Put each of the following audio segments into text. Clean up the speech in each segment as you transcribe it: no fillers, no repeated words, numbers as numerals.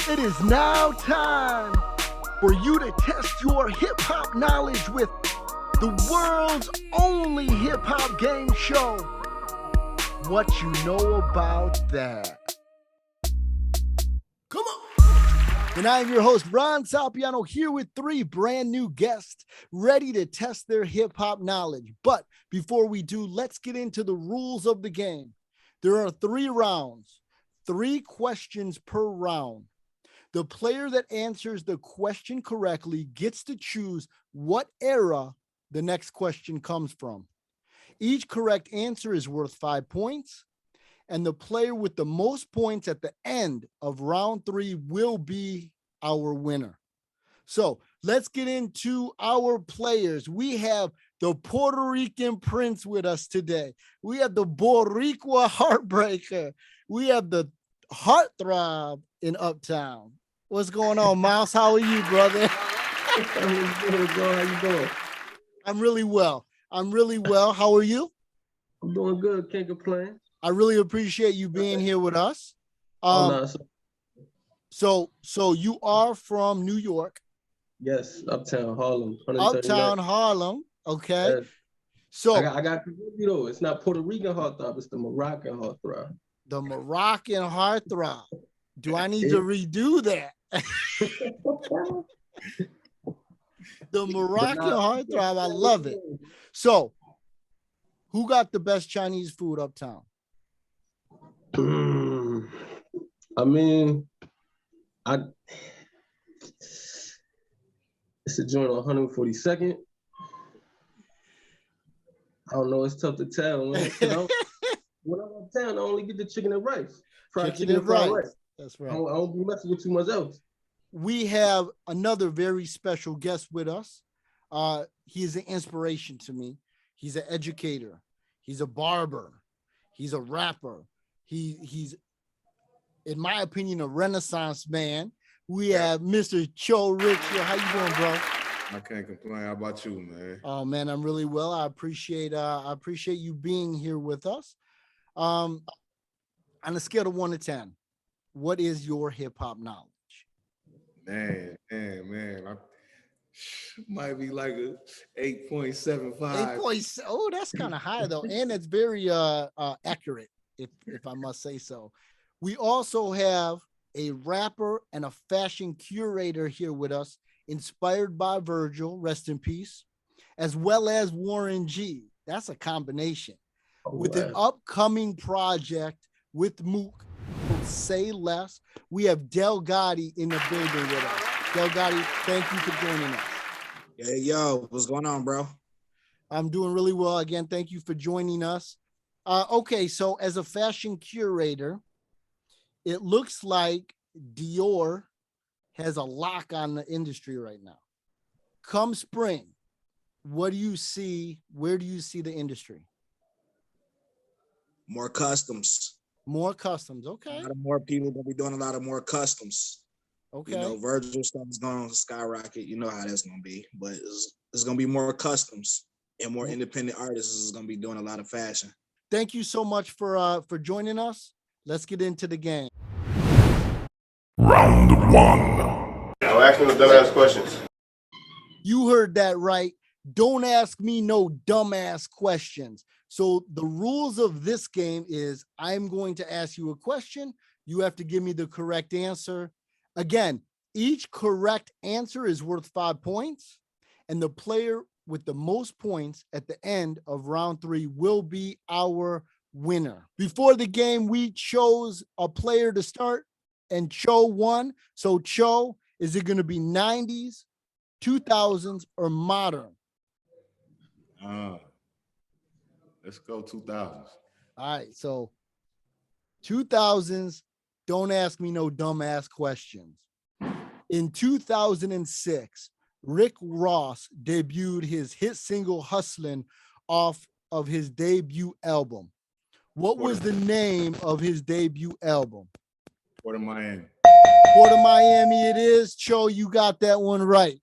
It is now time for you to test your hip hop knowledge with the world's only hip hop game show. What you know about that? Come on. And I'm your host, Ron Sapiano, here with three brand new guests ready to test their hip hop knowledge. But before we do, let's get into the rules of the game. There are 3 rounds, 3 questions per round. The player that answers the question correctly gets to choose what era the next question comes from. Each correct answer is worth 5 points, and the player with the most points at the end of round 3 will be our winner. So let's get into our players. We have the Puerto Rican Prince with us today. We have the Boricua Heartbreaker. We have the Heartthrob in Uptown. What's going on, Miles? How are you, brother? How you doing? I'm really well. How are you? I'm doing good. Can't complain. I really appreciate you being here with us. So you are from New York. Yes, Uptown Harlem. Uptown Harlem. Okay. Yes. So I got to you though. It's not Puerto Rican heartthrob. It's the Moroccan heartthrob. The Moroccan heartthrob. Do I need to redo that? The Moroccan heartthrob. I love it. So, who got the best Chinese food uptown? It's a joint on 142nd. I don't know. It's tough to tell. When I'm uptown, I only get the chicken and rice. Fried chicken and fried rice. That's right. I don't be messing with too much else. We have another very special guest with us. He is an inspiration to me. He's an educator. He's a barber. He's a rapper. He's, in my opinion, a Renaissance man. We have Mr. Cho Rich here. How you doing, bro? I can't complain. How about you, man? Oh man, I'm really well. I appreciate you being here with us. On a scale of 1 to 10, what is your hip hop knowledge? Man, I might be like a 8.75. Oh, that's kind of high though, and it's very accurate, if I must say so. We also have a rapper and a fashion curator here with us, inspired by Virgil, rest in peace, as well as Warren G. That's a combination. With an upcoming project with Mook, Say Less. We have Del Gotti in the building with us. Del Gotti, thank you for joining us. Hey, yo, what's going on, bro? I'm doing really well. Again, thank you for joining us. Okay, so as a fashion curator, it looks like Dior has a lock on the industry right now. Come spring, what do you see? Where do you see the industry? More customs. More customs, okay. A lot of more people gonna be doing a lot of more customs. Okay. You know, Virgil stuff is gonna skyrocket. You know how that's gonna be, but it's gonna be more customs and more independent artists is gonna be doing a lot of fashion. Thank you so much for joining us. Let's get into the game. Round 1. Now ask me the dumbass questions. You heard that right. Don't ask me no dumbass questions. So the rules of this game is I'm going to ask you a question. You have to give me the correct answer. Again, each correct answer is worth 5 points, and the player with the most points at the end of round 3 will be our winner. Before the game, we chose a player to start, and Cho won. So Cho, is it going to be 90s, 2000s, or modern? Let's go 2000s. All right, so 2000s, don't ask me no dumbass questions. In 2006, Rick Ross debuted his hit single Hustlin' off of his debut album. What was the name of his debut album? Port of Miami. Port of Miami it is. Cho, you got that one right.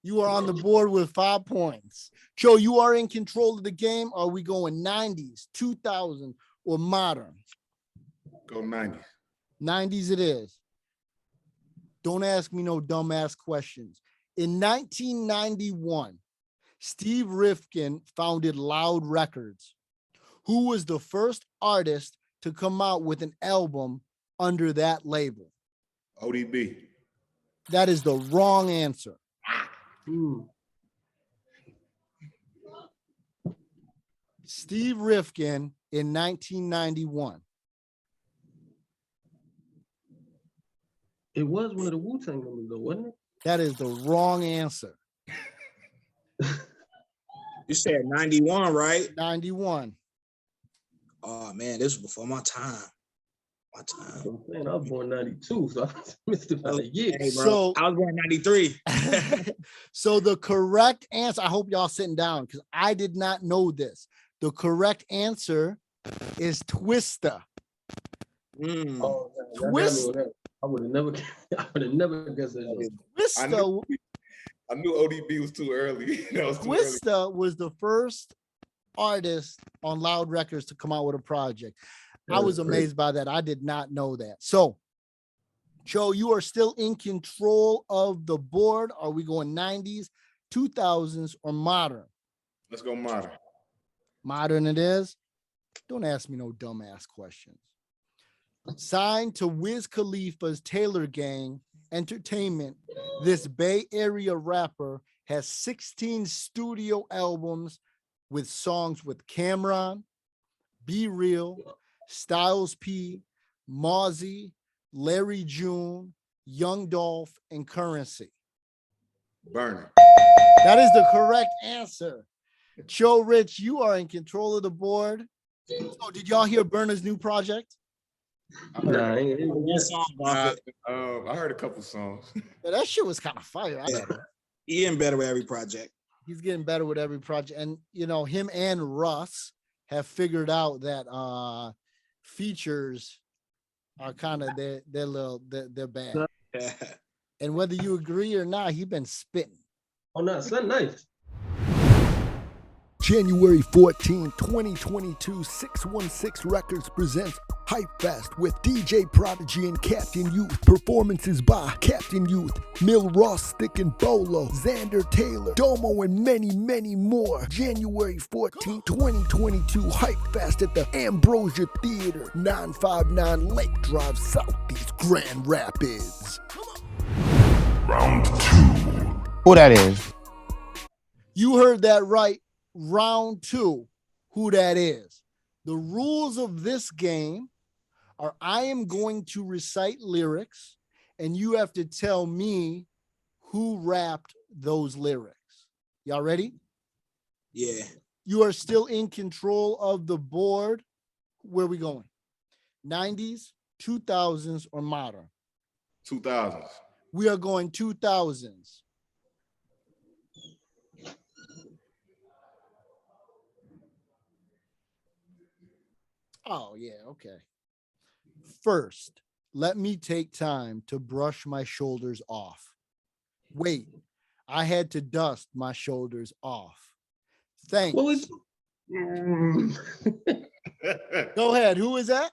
You are on the board with 5 points. Cho, you are in control of the game. Are we going 90s, 2000, or modern? Go 90s. 90s it is. Don't ask me no dumbass questions. In 1991, Steve Rifkin founded Loud Records. Who was the first artist to come out with an album under that label? ODB. That is the wrong answer. Steve Rifkin in 1991. It was one of the Wu-Tang members, though, wasn't it? That is the wrong answer. You said 91, right? 91. Oh man, this was before my time. My time. I'm saying I was born 92, so I missed about a year. Hey, bro, So- I was born 93. So the correct answer, I hope y'all sitting down because I did not know this. The correct answer is Twista. Mm. Oh, Twist. I would have never guessed that. Twista, I knew ODB was too early. That was too early. Twista was the first artist on Loud Records to come out with a project. I was amazed by that. I did not know that. So, Joe, you are still in control of the board. Are we going 90s, 2000s, or modern? Let's go modern. Modern it is. Don't ask me no dumbass questions. Signed to Wiz Khalifa's Taylor Gang Entertainment, this Bay Area rapper has 16 studio albums with songs with Cameron, Be Real, Styles P, Mozzie, Larry June, Young Dolph, and Currency. Burning. That is the correct answer. Joe Rich, you are in control of the board. So did y'all hear Burner's new project? Nah, I ain't One song off it. I heard a couple songs. Yeah, that shit was kind of fire. I Yeah. love it. He getting better with every project. He's getting better with every project. And you know, him and Russ have figured out that features are kind of they're bad. And whether you agree or not, he been spitting. Oh, no, son, nice. January 14, 2022, 616 Records presents Hype Fest with DJ Prodigy and Captain Youth. Performances by Captain Youth, Mill Ross, Stick and Bolo, Xander Taylor, Domo, and many, many more. January 14, 2022, Hype Fest at the Ambrosia Theater, 959 Lake Drive, Southeast Grand Rapids. Round two. Who that is? You heard that right. Round two, who that is. The rules of this game are I am going to recite lyrics and you have to tell me who rapped those lyrics. Y'all ready? Yeah. You are still in control of the board. Where are we going? 90s, 2000s, or modern? 2000s. We are going 2000s. Oh, yeah, okay. First, let me take time to brush my shoulders off. Wait, I had to dust my shoulders off. Thanks. What was Go ahead. Who is that?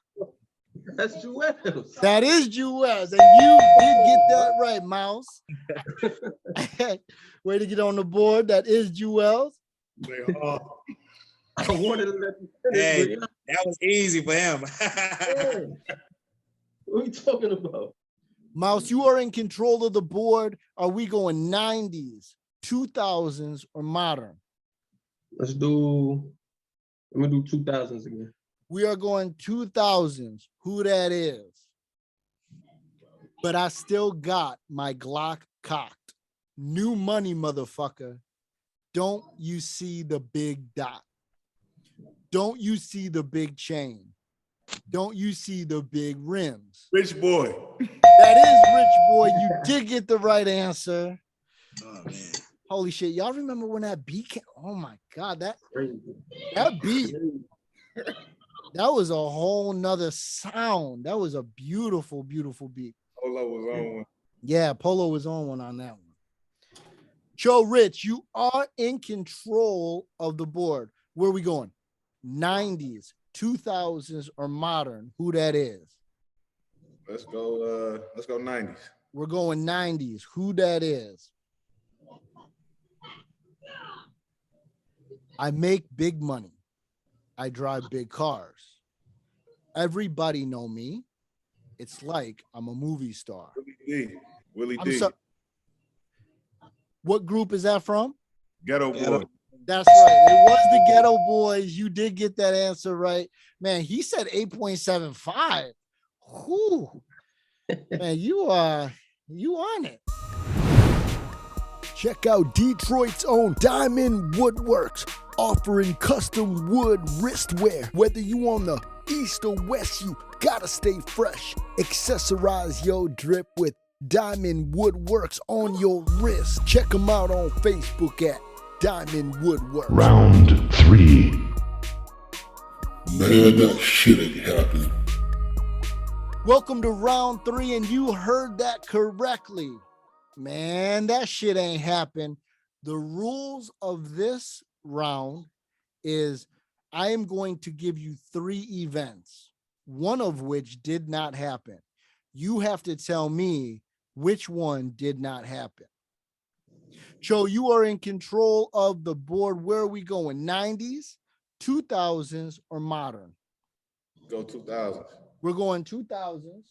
that's Jewels. That is Jewels. And you did get that right, Mouse. Way to get on the board. That is Jewels. They are. I wanted to let you finish, Hey, but that was easy for him. yeah. What are you talking about? Mouse, you are in control of the board. Are we going 90s, 2000s, or modern? Let me do 2000s again. We are going 2000s. Who that is? But I still got my Glock cocked. New money, motherfucker. Don't you see the big dot? Don't you see the big chain? Don't you see the big rims? Rich boy. That is Rich Boy. You did get the right answer. Oh man. Holy shit. Y'all remember when that beat came? Oh my God. That Crazy. beat, that was a whole nother sound. That was a beautiful, beautiful beat. Polo was on one. Yeah, Polo was on one on that one. Joe Rich, you are in control of the board. Where are we going? 90s, 2000s, or modern? Who that is? Let's go 90s. We're going 90s. Who that is? I make big money. I drive big cars. Everybody know me. It's like I'm a movie star. Willie D. What group is that from? Ghetto Boy. That's right. It was the Ghetto Boys. You did get that answer right. Man, he said 8.75. Whew. Man, you on it. Check out Detroit's own Diamond Woodworks, offering custom wood wristwear. Whether you on the east or west, you gotta stay fresh. Accessorize your drip with Diamond Woodworks on your wrist. Check them out on Facebook at Diamond Woodworks. Round 3. Man, that shit ain't happening. Welcome to round 3, and you heard that correctly. Man, that shit ain't happen. The rules of this round is I am going to give you 3 events, one of which did not happen. You have to tell me which one did not happen. Cho, you are in control of the board. Where are we going? 90s, 2000s, or modern? Go 2000s. We're going 2000s.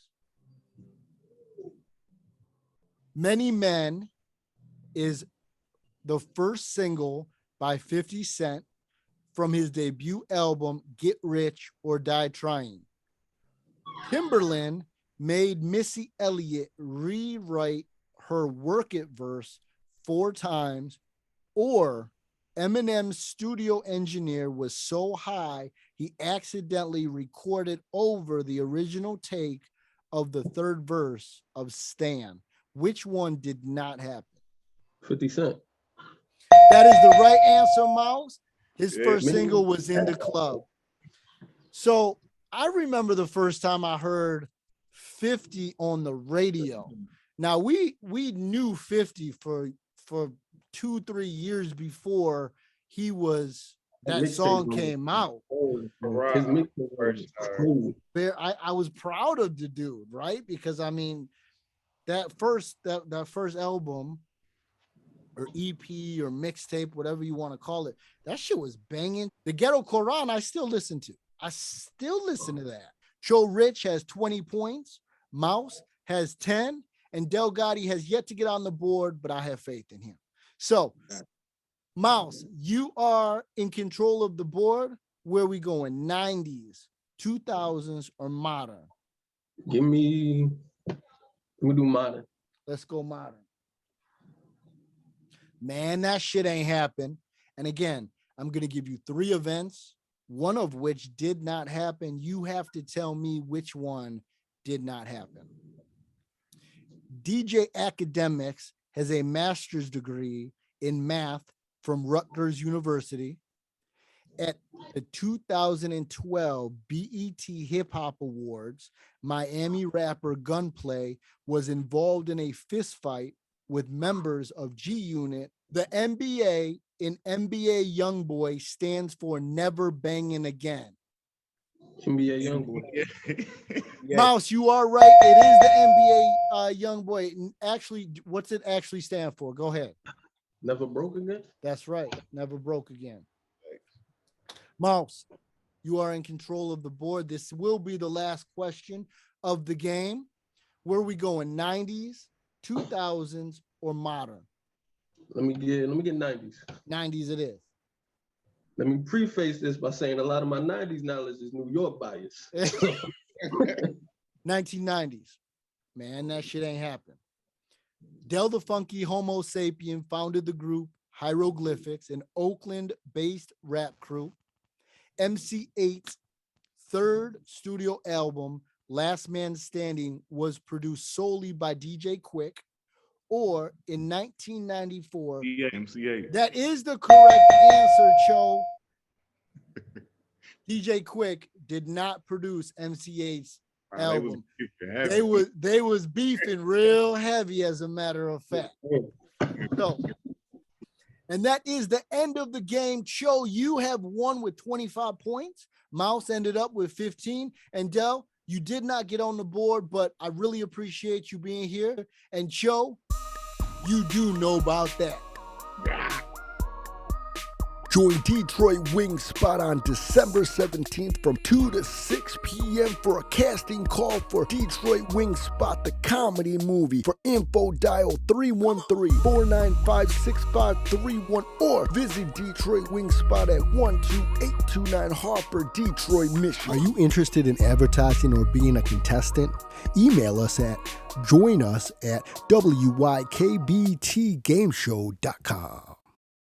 Many Men is the first single by 50 Cent from his debut album, Get Rich or Die Trying. Timberland made Missy Elliott rewrite her Work It verse 4 times, or Eminem's studio engineer was so high he accidentally recorded over the original take of the 3rd verse of Stan. Which one did not happen? 50 Cent. That is the right answer, Mouse. His first single was In the Club. So I remember the first time I heard 50 on the radio. Now we knew 50 for 2-3 years before that song came out. His mixtape was crazy. I was proud of the dude, right? Because I mean, that first album or EP or mixtape, whatever you want to call it, that shit was banging. The Ghetto Quran, I still listen to. I still listen to that. Joe Rich has 20 points. Mouse has 10. And Del Gotti has yet to get on the board, but I have faith in him. So, Mouse, you are in control of the board. Where are we going? 90s, 2000s, or modern? Give me do modern. Let's go modern. Man, that shit ain't happen. And again, I'm going to give you 3 events, one of which did not happen. You have to tell me which one did not happen. DJ Academics has a master's degree in math from Rutgers University. At the 2012 BET Hip Hop Awards, Miami rapper Gunplay was involved in a fistfight with members of G Unit. The NBA in NBA Youngboy stands for Never Banging Again. NBA Youngboy. Mouse, you are right. It is the NBA Youngboy. Actually, what's it actually stand for? Go ahead. Never broke again? That's right. Never broke again. Mouse, you are in control of the board. This will be the last question of the game. Where are we going? 90s, 2000s, or modern? Let me get 90s. 90s it is. Let me preface this by saying a lot of my 90s knowledge is New York bias. 1990s. Man, that shit ain't happened. Del the Funky Homo Sapien founded the group Hieroglyphics, an Oakland-based rap crew. MC8's 3rd studio album, Last Man Standing, was produced solely by DJ Quick, or in 1994. Yeah, MC8. That is the correct answer, Cho. DJ Quick did not produce MC8's album. They was beefing real heavy, as a matter of fact. So, and that is the end of the game. Cho, you have won with 25 points. Mouse ended up with 15. And Del, You did not get on the board, but I really appreciate you being here. And Joe, you do know about that. Join Detroit Wing Spot on December 17th from 2 to 6 p.m. for a casting call for Detroit Wing Spot, the comedy movie. For info, dial 313-495-6531 or visit Detroit Wing Spot at 12829 Harper, Detroit, Michigan. Are you interested in advertising or being a contestant? Email us at joinus@wykbtgameshow.com.